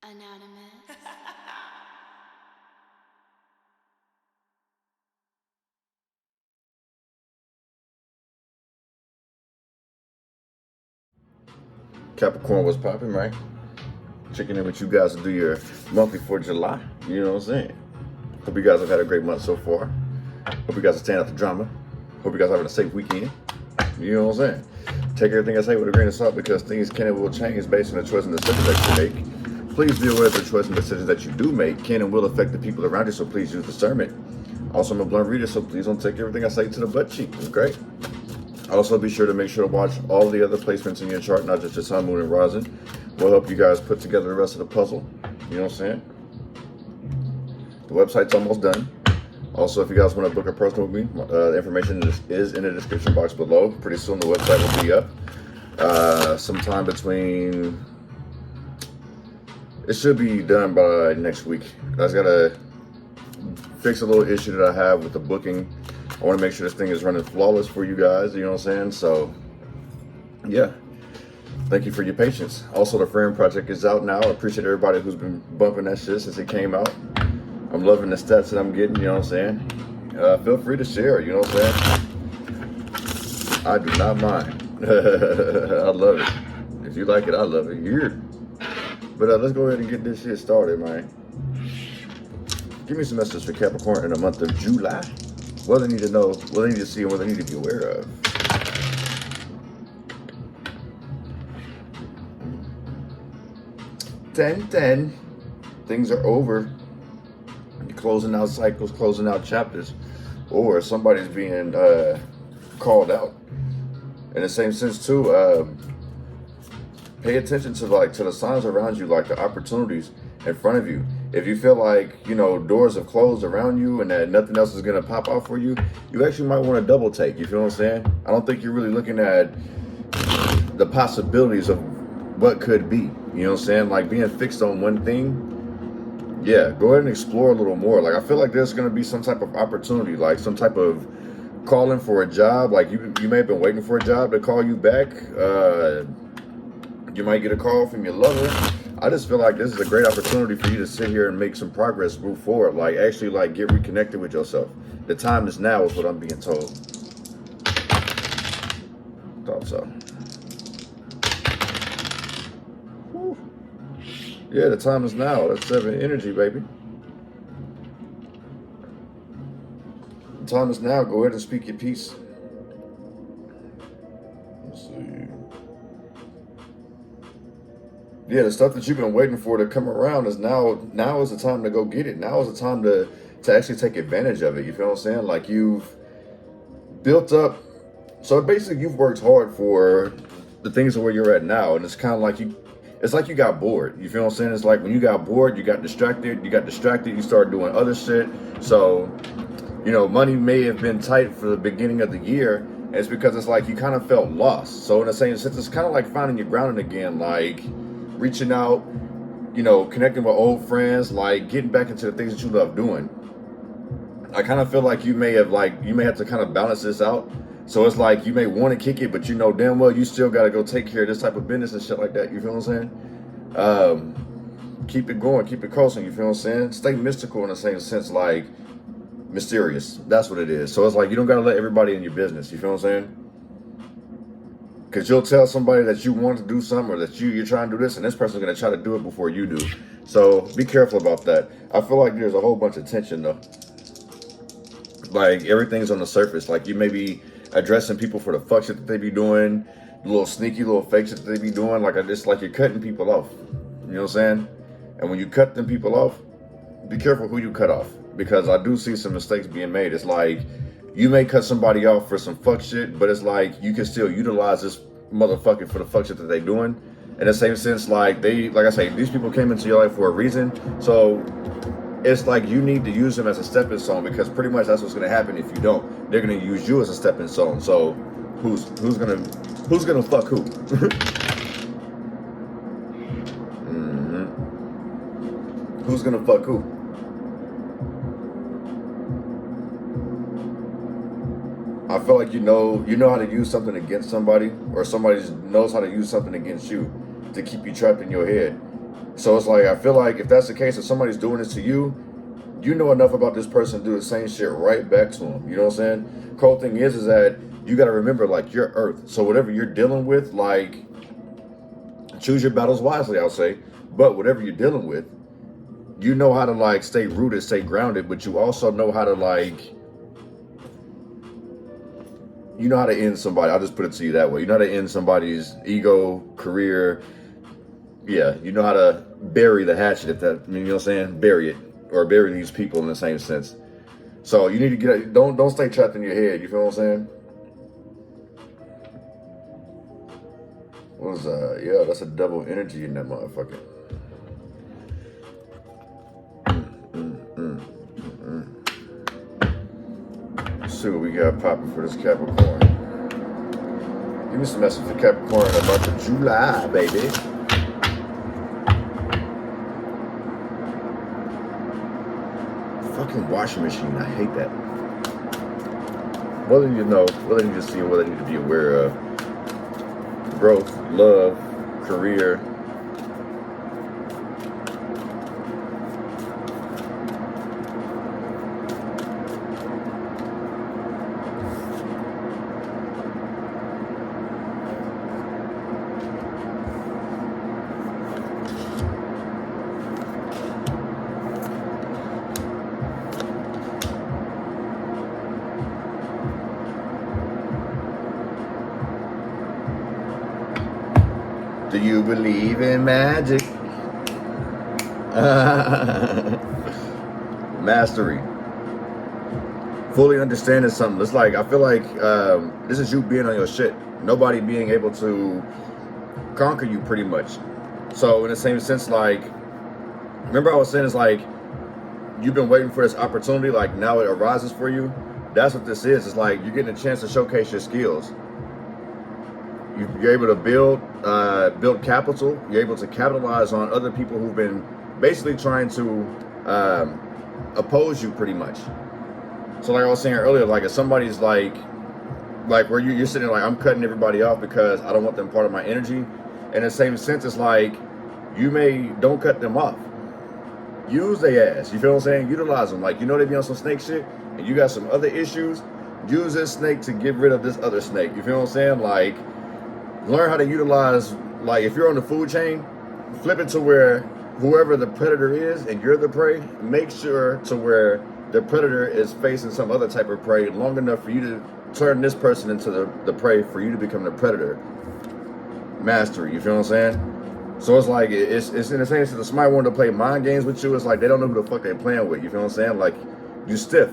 Anonymous. Capricorn was popping, right? Checking in with you guys to do your monthly for July. You know what I'm saying? Hope you guys have had a great month so far. Hope you guys are staying out the drama. Hope you guys are having a safe weekend. You know what I'm saying? Take everything I say with a grain of salt because things can and will change based on the choices and decisions that you make. Please be aware of the choices and decisions that you do make can and will affect the people around you, so please use discernment. Also, I'm a blunt reader, so please don't take everything I say to the butt cheek, okay? Also, be sure to watch all the other placements in your chart, not just your sun, moon, and rising. Will help you guys put together the rest of the puzzle. You know what I'm saying? The website's almost done. Also, if you guys want to book a personal with me, the information is in the description box below. Pretty soon the website will be up. Sometime between... It should be done by next week. I just got to fix a little issue that I have with the booking. I want to make sure this thing is running flawless for you guys, you know what I'm saying? So, yeah. Thank you for your patience. Also, the F.R.I.E.N.D project is out now. I appreciate everybody who's been bumping that shit since it came out. I'm loving the stats that I'm getting, you know what I'm saying? Feel free to share, you know what I'm saying? I do not mind. I love it. If you like it, I love it. Here. But let's go ahead and get this shit started, man. Give me some messages for Capricorn in the month of July. What they need to know, what they need to see, and what they need to be aware of. Ten. Things are over. You're closing out cycles, closing out chapters, or somebody's being called out. In the same sense too, pay attention to the signs around you, like the opportunities in front of you. If you feel like, you know, doors have closed around you and that nothing else is going to pop out for you, you actually might want to double take. You feel what I'm saying? I don't think you're really looking at the possibilities of what could be. You know what I'm saying? Like being fixed on one thing. Yeah, go ahead and explore a little more. Like I feel like there's going to be some type of opportunity, like some type of calling for a job. Like you may have been waiting for a job to call you back. You might get a call from your lover. I just feel like this is a great opportunity for you to sit here and make some progress, move forward, like actually like get reconnected with yourself. The time is now is what I'm being told. Thought so. Whew. Yeah, the time is now. That's 7 energy, baby. The time is now. Go ahead and speak your piece. Let's see. Yeah, the stuff that you've been waiting for to come around is now is the time to go get it. Now is the time to actually take advantage of it. You feel what I'm saying? Like you've built up, so basically you've worked hard for the things where you're at now, and it's kind of like it's like you got bored. You feel what I'm saying? It's like when you got bored, you got distracted, you started doing other shit. So, you know, money may have been tight for the beginning of the year, and it's because it's like you kind of felt lost. So in the same sense, it's kind of like finding your grounding again, like reaching out, you know, connecting with old friends, like getting back into the things that you love doing. I kind of feel like you may have to kind of balance this out. So it's like you may want to kick it, but you know damn well you still got to go take care of this type of business and shit like that. You feel what I'm saying? Keep it going, keep it coasting. You feel what I'm saying? Stay mystical in the same sense, like mysterious. That's what it is. So it's like you don't got to let everybody in your business. You feel what I'm saying? Because you'll tell somebody that you want to do something or that you're trying to do this, and this person's going to try to do it before you do. So be careful about that. I feel like there's a whole bunch of tension though. Like everything's on the surface. Like you may be addressing people for the fuck shit that they be doing, little sneaky little fake shit that they be doing. Like it's like you're cutting people off. You know what I'm saying? And when you cut them people off, be careful who you cut off. Because I do see some mistakes being made. It's like you may cut somebody off for some fuck shit, but it's like you can still utilize this motherfucker for the fuck shit that they doing. In the same sense, like I say, these people came into your life for a reason. So it's like you need to use them as a stepping stone, because pretty much that's what's gonna happen if you don't. They're gonna use you as a stepping stone. So who's gonna fuck who? Who's gonna fuck who? I feel like you know how to use something against somebody, or somebody knows how to use something against you to keep you trapped in your head. So it's like, I feel like if that's the case, if somebody's doing this to you, you know enough about this person to do the same shit right back to them. You know what I'm saying? Cool thing is that you got to remember, like, you're Earth. So whatever you're dealing with, like, choose your battles wisely, I'll say. But whatever you're dealing with, you know how to, like, stay rooted, stay grounded, but you also know how to, like, you know how to end somebody. I'll just put it to you that way. You know how to end somebody's ego, career. Yeah, you know how to bury the hatchet, if that, you know what I'm saying? Bury it, or bury these people in the same sense. So you need to get, don't stay trapped in your head, you feel what I'm saying? What was, yeah, that's a double energy in that motherfucker. Let's see what we got popping for this Capricorn. Give me some message for Capricorn in the month of July, baby. Fucking washing machine, I hate that. What do you know? What do you need to see? What do you need to be aware of? Growth, love, career. Do you believe in magic? Mastery. Fully understanding something. It's like, I feel like this is you being on your shit. Nobody being able to conquer you pretty much. So in the same sense, like, remember I was saying, it's like, you've been waiting for this opportunity, like now it arises for you. That's what this is. It's like, you're getting a chance to showcase your skills. You're able to build capital. You're able to capitalize on other people who've been basically trying to oppose you pretty much. So like I was saying earlier, like if somebody's like where you're sitting like, I'm cutting everybody off because I don't want them part of my energy. In the same sense, it's like, don't cut them off. Use their ass. You feel what I'm saying? Utilize them. Like, you know, they be on some snake shit and you got some other issues. Use this snake to get rid of this other snake. You feel what I'm saying? Like, learn how to utilize, like if you're on the food chain, flip it to where whoever the predator is and you're the prey, make sure to where the predator is facing some other type of prey long enough for you to turn this person into the prey for you to become the predator. Mastery, you feel what I'm saying? So it's like, it's in the same sense, if somebody wanted to play mind games with you, it's like they don't know who the fuck they're playing with, you feel what I'm saying? Like, you stiff,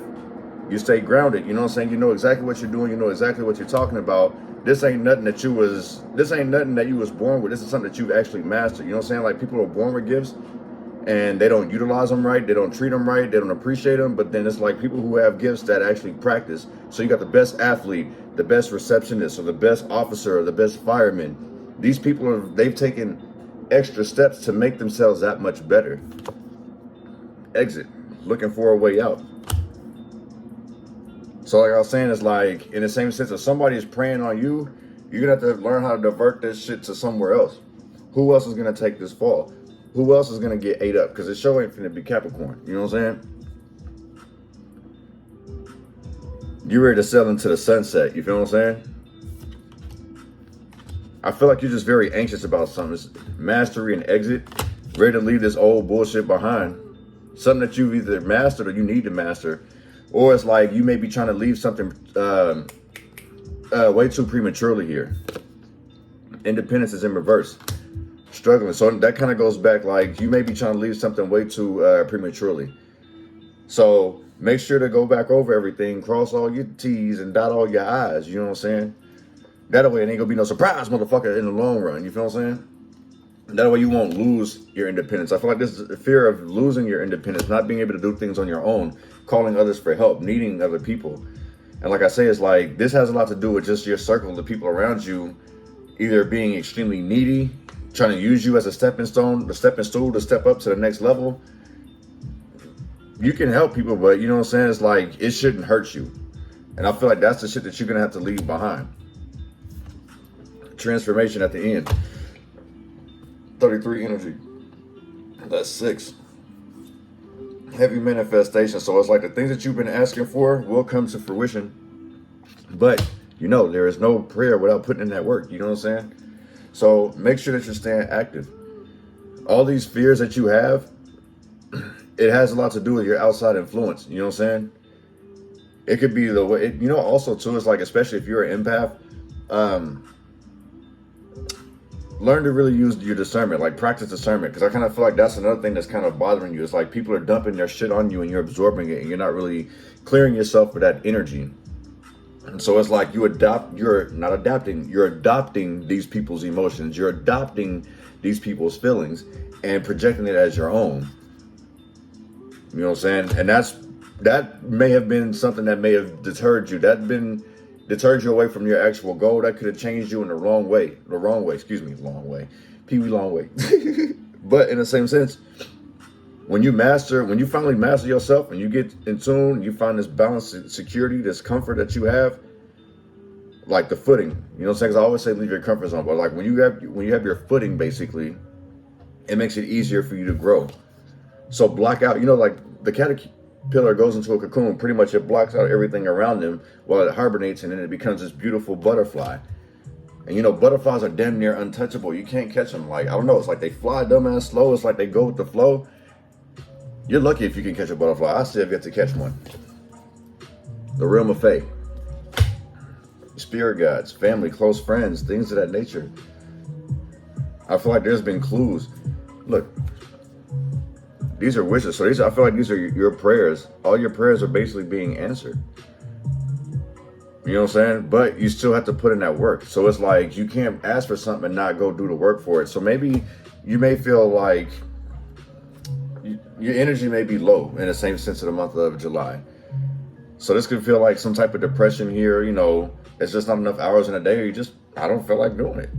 you stay grounded, you know what I'm saying? You know exactly what you're doing, you know exactly what you're talking about. This ain't nothing that you was born with. This is something that you've actually mastered. You know what I'm saying? Like, people are born with gifts and they don't utilize them right. They don't treat them right. They don't appreciate them. But then it's like people who have gifts that actually practice. So you got the best athlete, the best receptionist, or the best officer, or the best fireman. These people they've taken extra steps to make themselves that much better. Exit. Looking for a way out. So like I was saying, it's like, in the same sense, if somebody is preying on you, you're gonna have to learn how to divert this shit to somewhere else. Who else is gonna take this fall? Who else is gonna get ate up? Because the show ain't finna be Capricorn. You know what I'm saying? You're ready to sail into the sunset. You feel what I'm saying? I feel like you're just very anxious about something. It's mastery and exit. Ready to leave this old bullshit behind. Something that you've either mastered or you need to master. Or it's like you may be trying to leave something way too prematurely here. Independence is in reverse. Struggling. So that kind of goes back, like you may be trying to leave something way too prematurely. So make sure to go back over everything, cross all your T's and dot all your I's. You know what I'm saying? That way it ain't gonna be no surprise, motherfucker, in the long run. You feel what I'm saying? That way you won't lose your independence. I feel like this is the fear of losing your independence, not being able to do things on your own, calling others for help, needing other people. And like I say, it's like, this has a lot to do with just your circle, the people around you, either being extremely needy, trying to use you as a stepping stone, the stepping stool to step up to the next level. You can help people, but you know what I'm saying? It's like, it shouldn't hurt you. And I feel like that's the shit that you're gonna have to leave behind. Transformation at the end. 33 energy. That's 6. Heavy manifestation. So it's like the things that you've been asking for will come to fruition. But, you know, there is no prayer without putting in that work. You know what I'm saying? So make sure that you're staying active. All these fears that you have, it has a lot to do with your outside influence. You know what I'm saying? It could be the way, you know, also too, it's like, especially if you're an empath, learn to really use your discernment, like practice discernment. Because I kind of feel like that's another thing that's kind of bothering you. It's like people are dumping their shit on you and you're absorbing it and you're not really clearing yourself for that energy. And so it's like you're adopting these people's emotions. You're adopting these people's feelings and projecting it as your own. You know what I'm saying? And that may have been something that may have deterred you. Deterred you away from your actual goal. That could have changed you in the wrong way. Pee-wee long way. But in the same sense, when you finally master yourself and you get in tune, you find this balance, security, this comfort that you have, like the footing. You know what I'm saying? Because I always say leave your comfort zone. But like when you have your footing, basically, it makes it easier for you to grow. So block out, you know, like the caterpillar goes into a cocoon, pretty much it blocks out everything around them while it hibernates, and then it becomes this beautiful butterfly. And you know, butterflies are damn near untouchable. You can't catch them. Like, I don't know, it's like they fly dumbass slow. It's like they go with the flow. You're lucky if you can catch a butterfly. I still have yet to catch one. The realm of fate. Spirit guides, family, close friends, things of that nature. I feel like there's been clues. Look, these are wishes. So I feel like these are your prayers. All your prayers are basically being answered. You know what I'm saying? But you still have to put in that work. So it's like you can't ask for something and not go do the work for it. So maybe you may feel like your energy may be low in the same sense of the month of July. So this could feel like some type of depression here. You know, it's just not enough hours in a day, or I don't feel like doing it.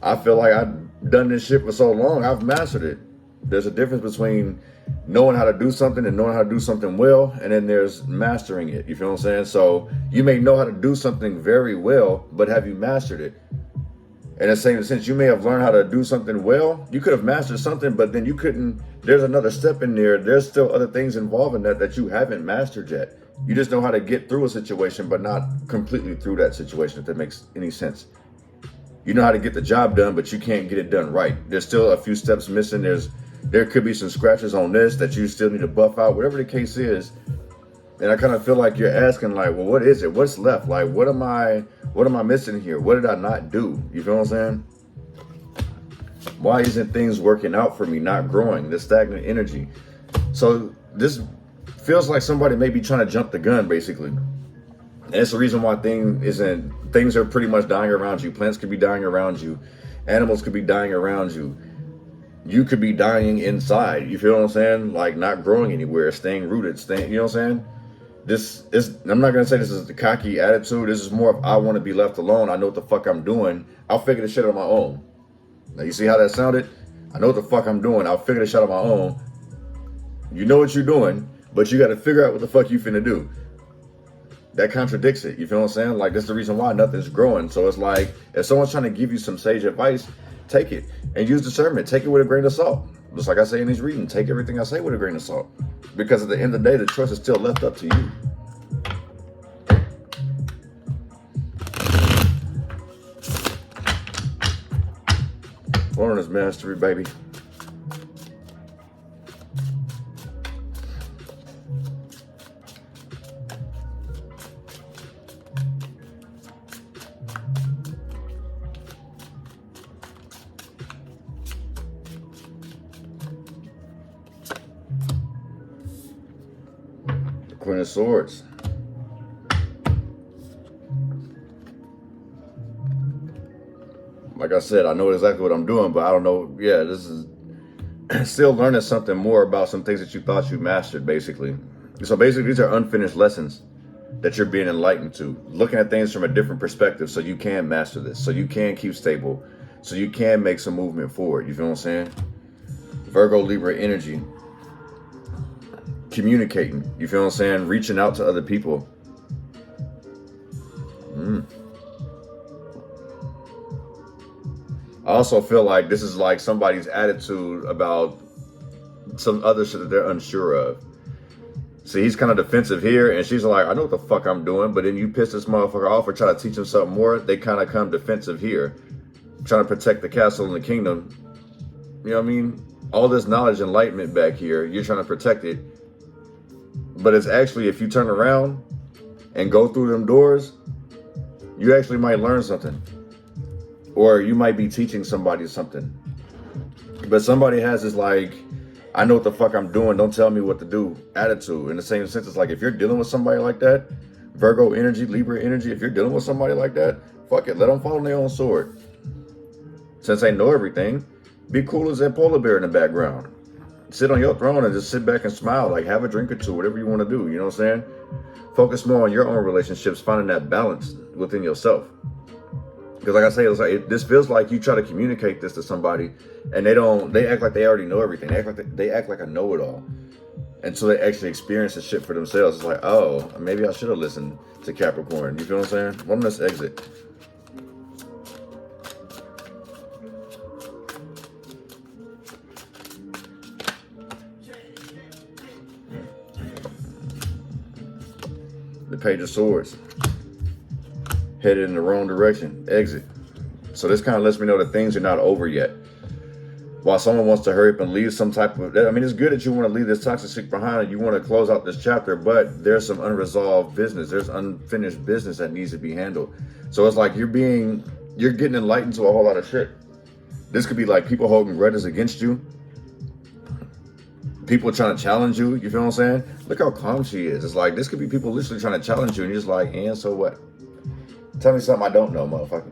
I feel like I've done this shit for so long, I've mastered it. There's a difference between knowing how to do something and knowing how to do something well, and then there's mastering it. You feel what I'm saying? So you may know how to do something very well, but have you mastered it? In the same sense, you may have learned how to do something well. You could have mastered something, but then you couldn't. There's another step in there. There's still other things involved in that you haven't mastered yet. You just know how to get through a situation, but not completely through that situation, if that makes any sense. You know how to get the job done, but you can't get it done right. There's still a few steps missing. There could be some scratches on this that you still need to buff out, whatever the case is. And I kind of feel like you're asking, like, well, what is it? What's left? Like, what am I missing here? What did I not do? You feel what I'm saying? Why isn't things working out for me, not growing, this stagnant energy? So this feels like somebody may be trying to jump the gun, basically. And it's the reason why things are pretty much dying around you. Plants could be dying around you. Animals could be dying around you. You could be dying inside. You feel what I'm saying? Like not growing anywhere, staying rooted, you know what I'm saying? I'm not going to say this is the cocky attitude. This is more of I want to be left alone. I know what the fuck I'm doing. I'll figure this shit out on my own. Now you see how that sounded? I know what the fuck I'm doing. I'll figure this shit out on my own. You know what you're doing, but you got to figure out what the fuck you finna do. That contradicts it. You feel what I'm saying? Like, that's the reason why nothing's growing. So it's like, if someone's trying to give you some sage advice, take it and use discernment. Take it with a grain of salt. Just like I say in these readings, take everything I say with a grain of salt. Because at the end of the day, the choice is still left up to you. Learner's mastery, baby. Queen of Swords. Like I said, I know exactly what I'm doing, but I don't know. Yeah, this is still learning something more about some things that you thought you mastered, basically. So basically, these are unfinished lessons that you're being enlightened to. Looking at things from a different perspective so you can master this, so you can keep stable, so you can make some movement forward. You feel what I'm saying? Virgo, Libra energy. Communicating, you feel what I'm saying? Reaching out to other people. I also feel like this is like somebody's attitude about some other shit that they're unsure of. See, he's kind of defensive here, and she's like, I know what the fuck I'm doing, but then you piss this motherfucker off or try to teach him something more, they kind of come defensive here, trying to protect the castle and the kingdom. You know what I mean? All this knowledge, enlightenment back here, you're trying to protect it. But it's actually, if you turn around and go through them doors, you actually might learn something. Or you might be teaching somebody something. But somebody has this like, I know what the fuck I'm doing, don't tell me what to do attitude. In the same sense, it's like if you're dealing with somebody like that, Virgo energy, Libra energy, if you're dealing with somebody like that, fuck it, let them fall on their own sword. Since they know everything, be cool as that polar bear in the background. Sit on your throne and just sit back and smile, like have a drink or two, whatever you want to do, you know what I'm saying? Focus more on your own relationships, finding that balance within yourself. Because like I say, it's like, this feels like you try to communicate this to somebody and they act like they already know everything. They act like a know-it-all until they actually experience the shit for themselves. It's like, oh, maybe I should have listened to Capricorn. You feel what I'm saying? Let's exit. The Page of Swords. Headed in the wrong direction. Exit. So this kind of lets me know that things are not over yet. While someone wants to hurry up and leave some type of... I mean, it's good that you want to leave this toxic shit behind and you want to close out this chapter, but there's some unresolved business. There's unfinished business that needs to be handled. So it's like you're getting enlightened to a whole lot of shit. This could be like people holding grudges against you. People trying to challenge you. You feel what I'm saying? Look how calm she is. It's like, this could be people literally trying to challenge you and you're just like, and so what? Tell me something I don't know, motherfucker.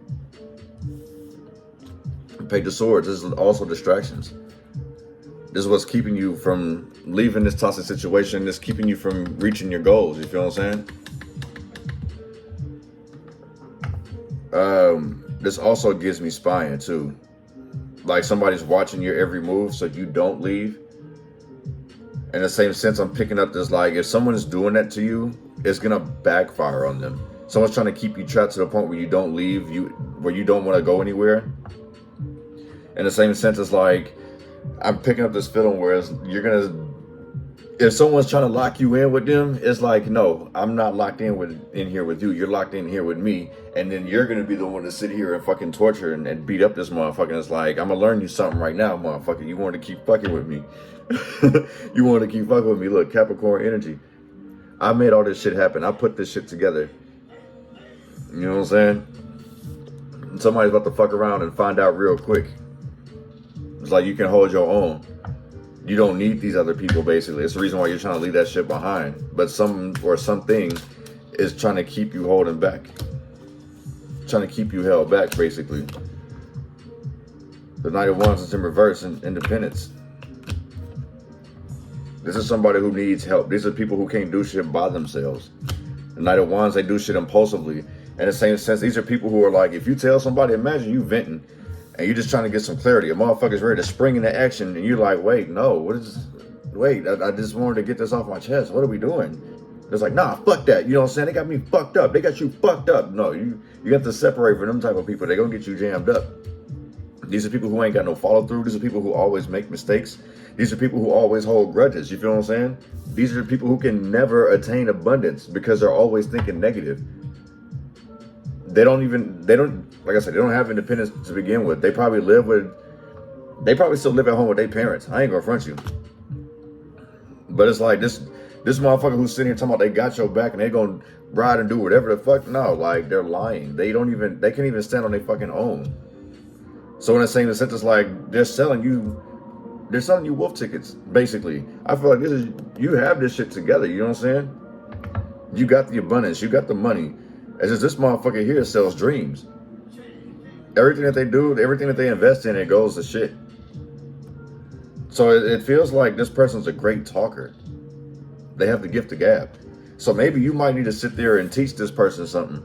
Page of Swords. This is also distractions. This is what's keeping you from leaving this toxic situation. This keeping you from reaching your goals. You feel what I'm saying? This also gives me spying too. Like somebody's watching your every move so you don't leave. In the same sense, I'm picking up this, like, if someone is doing that to you, it's gonna backfire on them. Someone's trying to keep you trapped to the point where you don't leave, where you don't want to go anywhere. In the same sense, it's like, I'm picking up this feeling where if someone's trying to lock you in with them, it's like, no, I'm not locked in here with you. You're locked in here with me. And then you're going to be the one to sit here and fucking torture and beat up this motherfucker. It's like, I'm going to learn you something right now, motherfucker. You want to keep fucking with me. You want to keep fucking with me. Look, Capricorn energy. I made all this shit happen. I put this shit together. You know what I'm saying? Somebody's about to fuck around and find out real quick. It's like you can hold your own. You don't need these other people, basically. It's the reason why you're trying to leave that shit behind. But something is trying to keep you holding back. Trying to keep you held back, basically. The Knight of Wands is in reverse and independence. This is somebody who needs help. These are people who can't do shit by themselves. The Knight of Wands, they do shit impulsively. In the same sense, these are people who are like, if you tell somebody, imagine you venting, and you're just trying to get some clarity. A motherfucker's ready to spring into action, and you're like, wait, no, what is this? Wait, I just wanted to get this off my chest. What are we doing? It's like, nah, fuck that. You know what I'm saying? They got me fucked up. They got you fucked up. No, you got to separate from them type of people. They're going to get you jammed up. These are people who ain't got no follow through. These are people who always make mistakes. These are people who always hold grudges. You feel what I'm saying? These are people who can never attain abundance because they're always thinking negative. They don't, like I said, they don't have independence to begin with. They probably still live at home with their parents. I ain't gonna front you. But it's like this motherfucker who's sitting here talking about they got your back and they gonna ride and do whatever the fuck. No, like they're lying. They can't even stand on their fucking own. So in the same sense, it's like they're selling you wolf tickets, basically. I feel like you have this shit together, you know what I'm saying? You got the abundance, you got the money. It's just this motherfucker here sells dreams. Everything that they do, everything that they invest in, it goes to shit. So it feels like this person's a great talker. They have the gift of gab. So maybe you might need to sit there and teach this person something.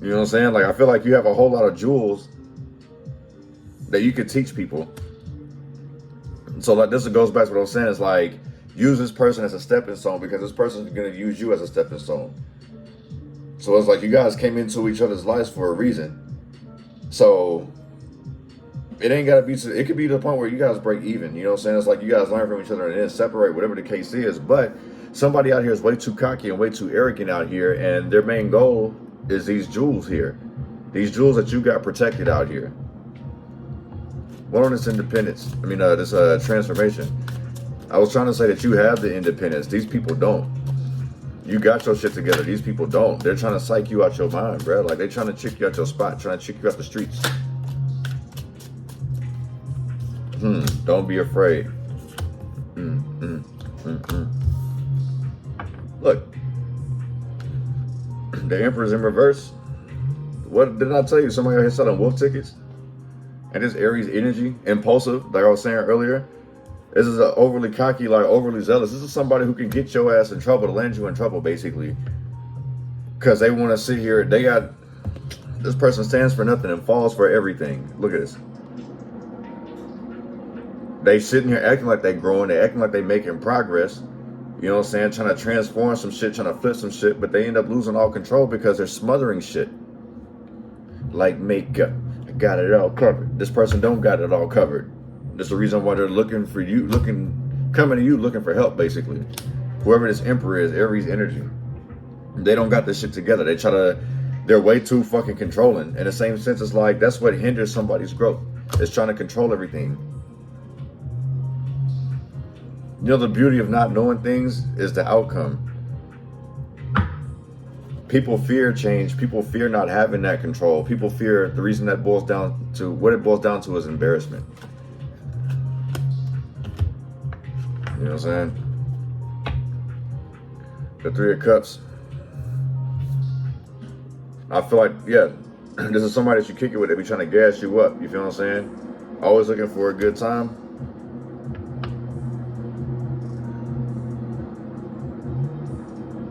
You know what I'm saying? Like, I feel like you have a whole lot of jewels that you could teach people. So like this goes back to what I'm saying. It's like, use this person as a stepping stone because this person is going to use you as a stepping stone. So it's like you guys came into each other's lives for a reason. So it ain't gotta be, it could be to the point where you guys break even, you know what I'm saying? It's like you guys learn from each other and then separate, whatever the case is. But somebody out here is way too cocky and way too arrogant out here, and their main goal is these jewels here. These jewels that you got protected out here. What on this independence? I mean, this transformation. I was trying to say that you have the independence. These people don't. You got your shit together. These people don't. They're trying to psych you out your mind, bro. Like, they're trying to chick you out your spot, trying to chick you out the streets. Don't be afraid. Look, the Emperor's in reverse. What did I tell you? Somebody out here selling wolf tickets? And this Aries energy, impulsive, like I was saying earlier. This is an overly cocky, like overly zealous. This is somebody who can get your ass in trouble, to land you in trouble, basically. Because they want to sit here. They got, this person stands for nothing and falls for everything. Look at this. They sitting here acting like they growing. They acting like they making progress. You know what I'm saying? Trying to transform some shit, trying to flip some shit. But they end up losing all control because they're smothering shit. Like makeup. I got it all covered. This person don't got it all covered. That's the reason why they're looking for you, coming to you looking for help, basically. Whoever this Emperor is, Aries energy. They don't got this shit together. They're way too fucking controlling. In the same sense, it's like, that's what hinders somebody's growth. It's trying to control everything. You know, the beauty of not knowing things is the outcome. People fear change. People fear not having that control. People fear, the reason that boils down to, what it boils down to is embarrassment. You know what I'm saying? The Three of Cups. I feel like, yeah, this is somebody that you kick it with. They be trying to gas you up. You feel what I'm saying? Always looking for a good time.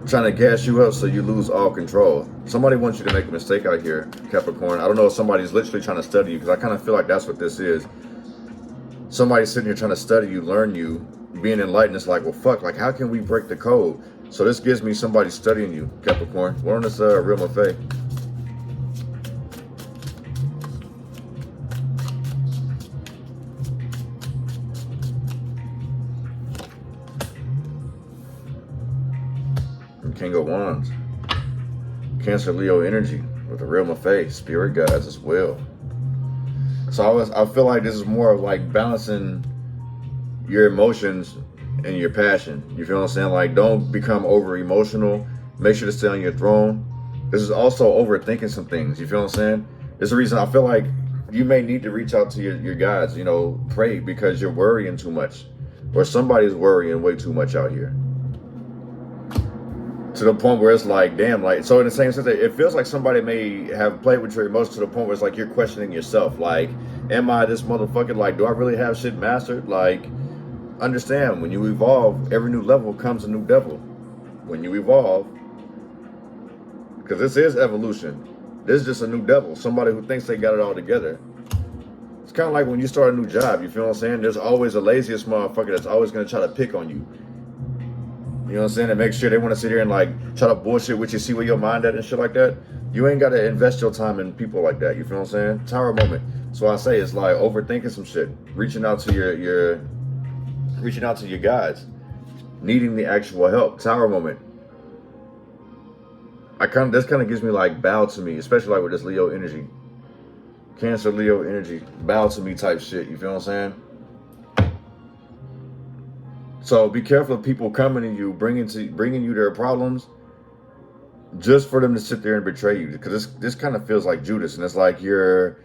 Trying to gas you up so you lose all control. Somebody wants you to make a mistake out here, Capricorn. I don't know if somebody's literally trying to study you, because I kind of feel like that's what this is. Somebody's sitting here trying to study you, learn you, being enlightened. It's like, well, fuck, like, how can we break the code? So this gives me somebody studying you, Capricorn. What on this real Mafe? King of Wands. Cancer, Leo energy with the real Mafe, spirit guides as well. So I feel like this is more of like balancing your emotions and your passion. You feel what I'm saying? Like, don't become over emotional. Make sure to stay on your throne. This is also overthinking some things. You feel what I'm saying? It's the reason I feel like you may need to reach out to your guides, you know, pray, because you're worrying too much, or somebody's worrying way too much out here. To the point where it's like, damn, like, so in the same sense, it feels like somebody may have played with your emotions to the point where it's like you're questioning yourself. Like, am I this motherfucker? Like, do I really have shit mastered? Like, understand, when you evolve, every new level comes a new devil. When you evolve, because this is evolution. This is just a new devil. Somebody who thinks they got it all together. It's kind of like when you start a new job, you feel what I'm saying? There's always a laziest motherfucker that's always going to try to pick on you. You know what I'm saying? And make sure they want to sit here and like try to bullshit with you, see where your mind at and shit like that. You ain't got to invest your time in people like that. You feel what I'm saying? Tower moment. So I say it's like overthinking some shit, reaching out to your guides, needing the actual help. Tower moment. This kind of gives me like bow to me, especially like with this Leo energy, Cancer, Leo energy, bow to me type shit. You feel what I'm saying? So be careful of people coming to you, bringing you their problems, just for them to sit there and betray you. Because this kind of feels like Judas, and it's like your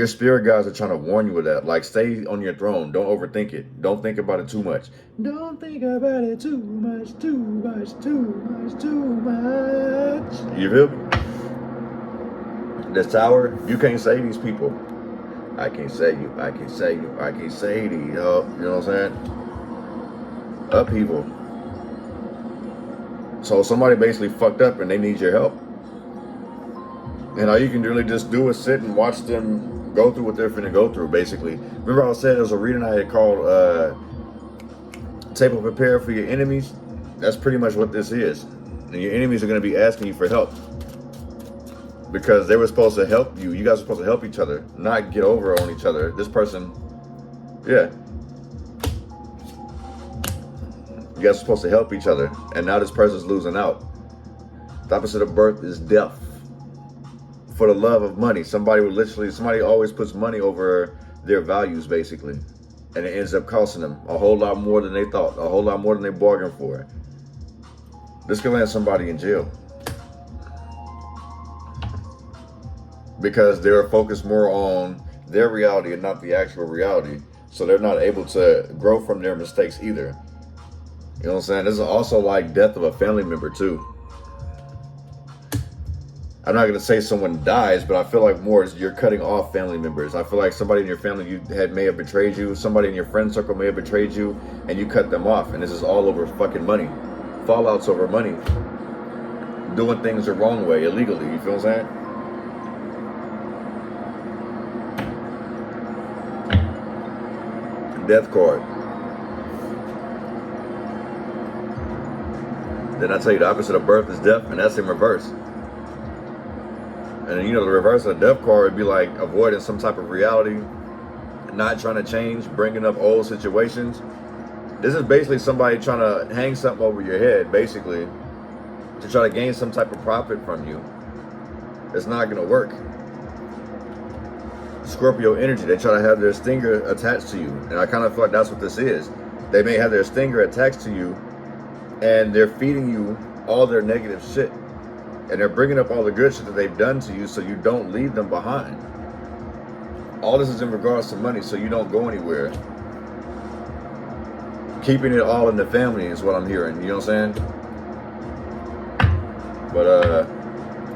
spirit guides are trying to warn you of that. Like, stay on your throne. Don't overthink it. Don't think about it too much. Don't think about it too much, too much, too much, too much. You feel me? This tower, you can't save these people. I can't save you. I can't save you. I can't save these. You know what I'm saying? Upheaval. So somebody basically fucked up and they need your help. And all you can really just do is sit and watch them go through what they're finna go through, basically. Remember I said there was a reading I had called Table Prepare for Your Enemies? That's pretty much what this is. And your enemies are going to be asking you for help. Because they were supposed to help you. You guys were supposed to help each other, not get over on each other. This person, yeah. You guys are supposed to help each other, and now this person's losing out. The opposite of birth is death. For the love of money. Somebody always puts money over their values, basically. And it ends up costing them a whole lot more than they thought, a whole lot more than they bargained for. This can land somebody in jail. Because they're focused more on their reality and not the actual reality. So they're not able to grow from their mistakes either. You know what I'm saying? This is also like death of a family member too. I'm not going to say someone dies, but I feel like more is you're cutting off family members. I feel like somebody in your family may have betrayed you. Somebody in your friend circle may have betrayed you, and you cut them off. And this is all over fucking money. Fallouts over money. Doing things the wrong way, illegally. You feel what I'm saying? Death card. Then I tell you the opposite of birth is death, and that's in reverse. And you know, the reverse of the death card would be like avoiding some type of reality, not trying to change, bringing up old situations. This is basically somebody trying to hang something over your head, basically, to try to gain some type of profit from you. It's not going to work. Scorpio energy, they try to have their stinger attached to you. And I kind of feel like that's what this is. They may have their stinger attached to you, and they're feeding you all their negative shit. And they're bringing up all the good shit that they've done to you so you don't leave them behind. All this is in regards to money, so you don't go anywhere. Keeping it all in the family is what I'm hearing, you know what I'm saying? But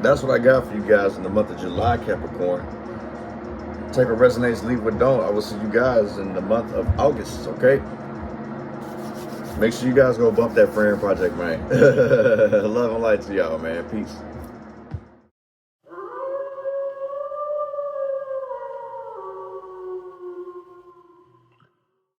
that's what I got for you guys in the month of July, Capricorn. Take what resonates, leave what don't. I will see you guys in the month of August, okay? Make sure you guys go bump that F.R.I.E.N.D project, man. Love and light to y'all, man. Peace.